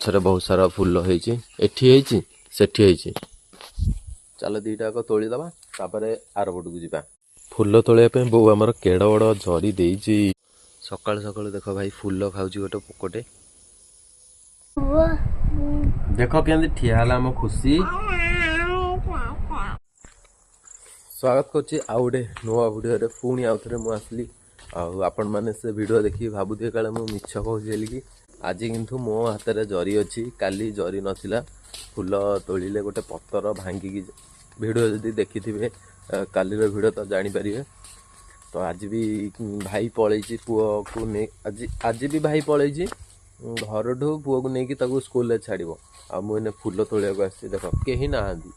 गछरे बहुत सारा फूल होइछि एठी होइछि सेठी होइछि चल दीटा को तोली दबा तापरे आर पटू जिबा फूल तोलिया पे बो हमर केड़ बड़ जरी देइछि सकाळ सकाळ देखो भाई फूल खाउछि गोटे पोकोटे देखो केंदी ठिया हला हम खुशी स्वागत करछि आउडे नोवा वीडियो रे पुणी आउ थरे मु आसली आपण माने से वीडियो देखि भाबुथे काले मु मिछ कहउछि कि आज किंतु मो हाथ रे जरी अछि काली जरी नथिला फूल तोलिले गोटे पत्तर भांगी की वीडियो जदि देखिथिबे काली रो वीडियो तो जानि परिबे तो आज भी भाई पळैछि पुओ को ने आज भी भाई पळैछि घर ठो पुओ को नेकी ताको स्कूल ले छाड़िबो आ मु ने फूल तोलिया को आसी देखो केही ना आंदी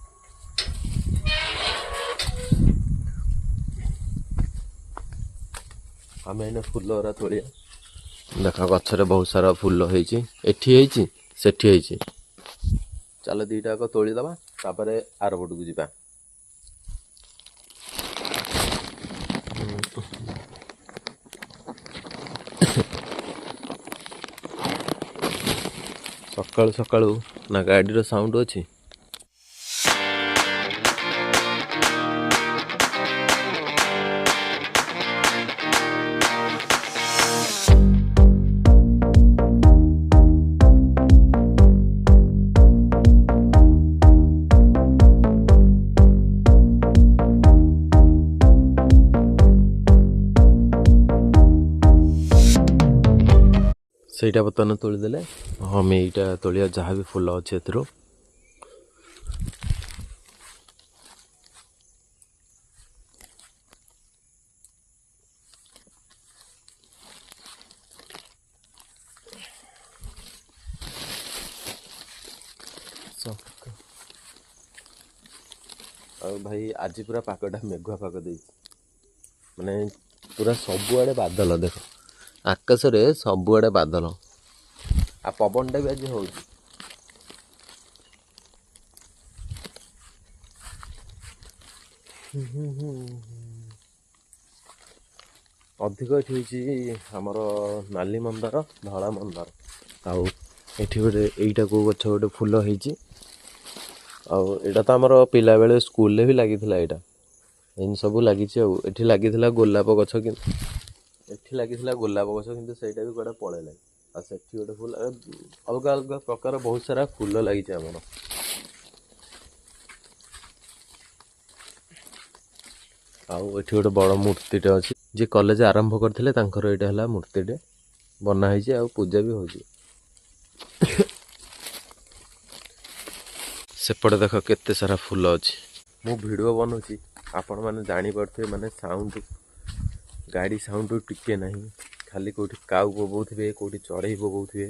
आमे ने फूल रा तोलिया देखा गछरे बहुत सारा फूल होइछि एठी होइछि सेठी होइछि चल दीटा को तोली दबा तापरे आर पटू जिबा सकाळु सकाळु ना गाड़ी रो साउंड अछि ସେଇଟା ବର୍ତ୍ତମାନ ତୋଳିଦେଲେ ହଁ ଆମେ ଏଇଟା ତୋଳିଆ ଯାହା ବି ଫୁଲ ଅଛି ଏଥିରୁ ଆଉ ଭାଇ ଆଜି ପୁରା ପାଗଟା ମେଘୁଆ ପାଗ ଦେଇଛି ମାନେ ପୁରା ସବୁଆଡ଼େ ବାଦଲ ଦେଖ आकाश रे सबुआड़े बादल आ पवन टा भी आज हो अधिक ये आमर नाली मंदार धला मंदार आउ एठी गोटे एईटा को गछ गोटे फूल होइछि आउ एटा तो आमर पिला बेले स्कूल रे भी लागिथिला एटा इन सब लागिछि आउ एठी लागिथिला गोलाप गछ कि एठी लागिथिला गोलाप गछ किंतु सेटा भी गोटे पळेला आ सेठी गोटे फूल अलग अलग प्रकार बहुत सारा फूल लागिछि हमर आउ एठी गोटे बड़ मूर्तिटे अछि जे कॉलेज आरंभ करथिले तांकर एटा हला मूर्तिटे बना होइछि आ पूजा भी होइछि सेपटे देख केते सारा फूल अछि मु वीडियो बनौछि आपण माने जानि पड़थे माने साउंड गाड़ी साउंड टिके नहीं खाली कोठी काउ बोबोथिबे कोठी चढ़ई बोबोथिबे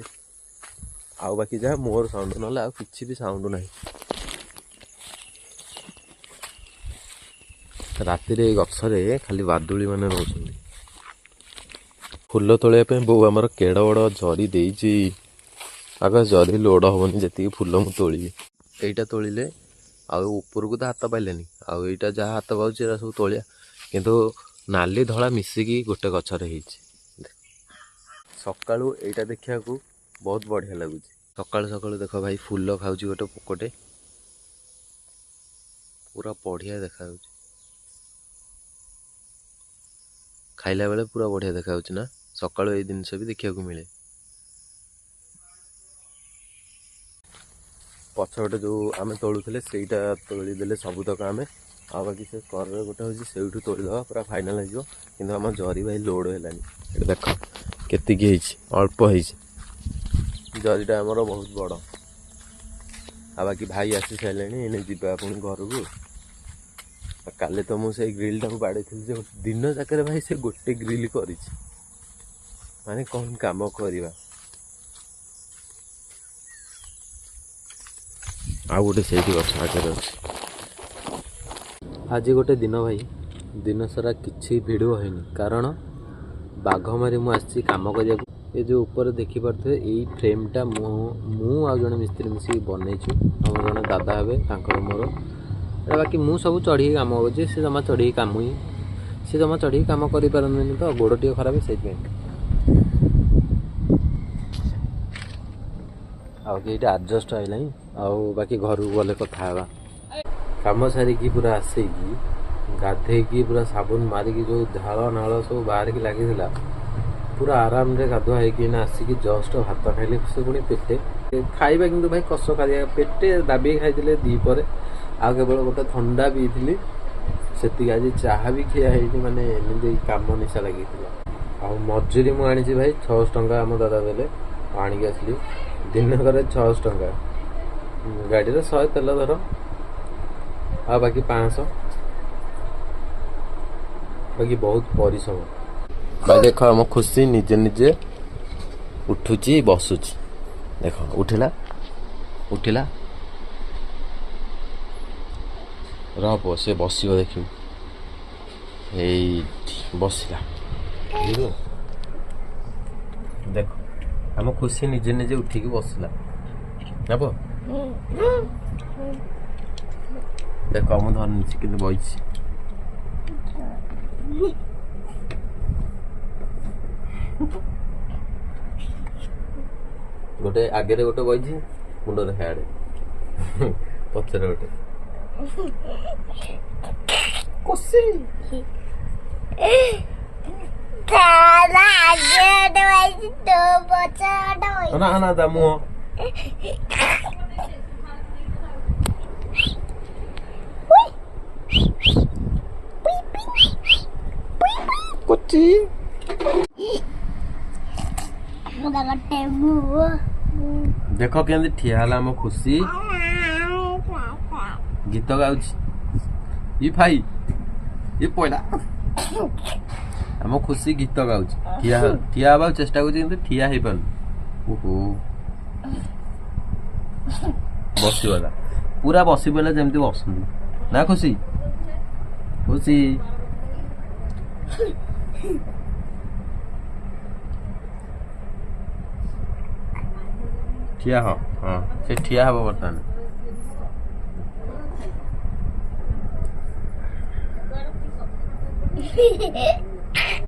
आउ बाकी जा मोर साउंड नले आ किछि भी साउंड नहीं राति रे गछरे खाली बादुली माने रहउछन्ती फूल तोले पे बो हमर केड़ बड़ जरी देइछि आगा जरी लोड होबनी जति फूल मु तोली एइटा तोलिले आ ऊपर को तो हाथ पाइलेनी आ एइटा जा हाथ पाउछि एरा सब तोलिया किंतु नाली धला मिसिकी गोटे गछरे होइछि सकाळु एइटा देखिया को बहुत बढ़िया लागुछि सकाळु सकाळु देखो भाई फूल खाउछि गोटे पोकोटे पूरा बढ़िया देखाउछि खाइला बेले पूरा बढ़िया देखाउछि ना सकाळु ए जिनिस भी देखिया को मिले पछोटे जो आमे तोलुथले सेइटा तोली देले सबुतक आमे आ बाकी से कर गोटे होछि सेउठु तोली दवा पूरा फाइनल हो किंतु हम जरी भाई लोड हेलानी एटा देख केति की हिछि अल्प हिछि जरीटा हमर बहुत बड़ आ बाकी भाई आसी साइलेनी एने जिबा अपन घर को काले तो मु से ग्रिल टा को बाडे थिल जे दिन जाकर भाई से गोटे ग्रिल करिछि माने कोन काम करबा आ गोटे सेठी गछ आगे अछि आज गोटे दिन भाई दिन सारा किसी भिडियो होनी कारण बाघमारी मु आसी काम करिया ये जो ऊपर देखि पारथे एई फ्रेमटा मु आ जने मिस्त्री मिसी बनैछु हम जने दादा हेबे तांकर मोर एटा बाकी मु सब चढ़ी काम होजे से जमा चढ़ी काम ही से जमा चढ़ी काम करि पारननि तो गोड़ टिके खराब सेइ पे ଆଉ ଏଇଟା ଆଡ଼ଜଷ୍ଟ ଆଇଲାଣି ଆଉ ବାକି ଘରକୁ ଗଲେ କଥା ହେବା। କାମ ସାରିକି ପୁରା ଆସିକି ଗାଧେଇକି ପୁରା ସାବୁନ ମାରିକି ଯେଉଁ ଝାଳ ନାଳ ସବୁ ବାହାରିକି ଲାଗିଥିଲା ପୁରା ଆରାମରେ ଗାଧୁଆ ହେଇକି ନା ଆସିକି ଜଷ୍ଟ ଭାତ ଖାଇଲି। ସେ ପୁଣି ପେଟେ ଖାଇବା କିନ୍ତୁ ଭାଇ କଷ ଖାଇବା ପେଟେ ଦାବିକି ଖାଇଥିଲେ ଦ୍ୱିପହରେ। ଆଉ କେବଳ ଗୋଟେ ଥଣ୍ଡା ପିଇଥିଲି ସେତିକି। ଆଜି ଚାହା ବି ଖିଆ ହେଇନି, ମାନେ ଏମିତି କାମ ନିଶା ଲାଗିଥିଲା। ଆଉ ମଜୁରୀ ମୁଁ ଆଣିଛି ଭାଇ 600 ଟଙ୍କା ଆମ ଦାଦା ଦେଲେ, ଆଣିକି ଆସିଲି। ଦିନକରେ 600 ଟଙ୍କା, ଗାଡ଼ିରେ 100 ତେଲ ଧର, ଆଉ ବାକି 500, ବାକି ବହୁତ ପରିଶ୍ରମ। ଭାଇ ଦେଖ ଆମ ଖୁସି ନିଜେ ନିଜେ ଉଠୁଛି ବସୁଛି। ଦେଖ ଉଠିଲା ଉଠିଲା, ରହ ପୁଅ ସେ ବସିବ ଦେଖିବୁ। ଏଇଠି ବସିଲା, ଦେଖ ଆମ ଖୁସି ନିଜେ ନିଜେ ଉଠିକି ବସିଲା। ନେବ ଦେଖ ମୁଁ ଧରିଛି କିନ୍ତୁ ବଇଛି। ଗୋଟେ ଆଗରେ ଗୋଟେ ବଇଛି, ମୁଣ୍ଡରେ ହାଡେ, ପଛରେ ଗୋଟେ ଖୁସି। ନା ତା ମୁହଁ କୋଚି। ଦେଖ କେମିତି ଠିଆ ହେଲା ଆମ ଖୁସି, ଗୀତ ଗାଉଛି। ଇ ଭାଇ ଇ ପଇଲା ଆମ ଖୁସି ଗୀତ ଗାଉଛି। ଠିଆ ହେବାକୁ ଚେଷ୍ଟା କରୁଛି କିନ୍ତୁ ଠିଆ ହେଇପାରୁନି। ଓହୋ ବସିଗଲା, ପୁରା ବସି ପଡ଼ିଲା ଯେମିତି ବସନ୍ତି ନା ଖୁସି। ଖୁସି ଠିଆ ହ, ହଁ ସେ ଠିଆ ହବ ବର୍ତ୍ତମାନ।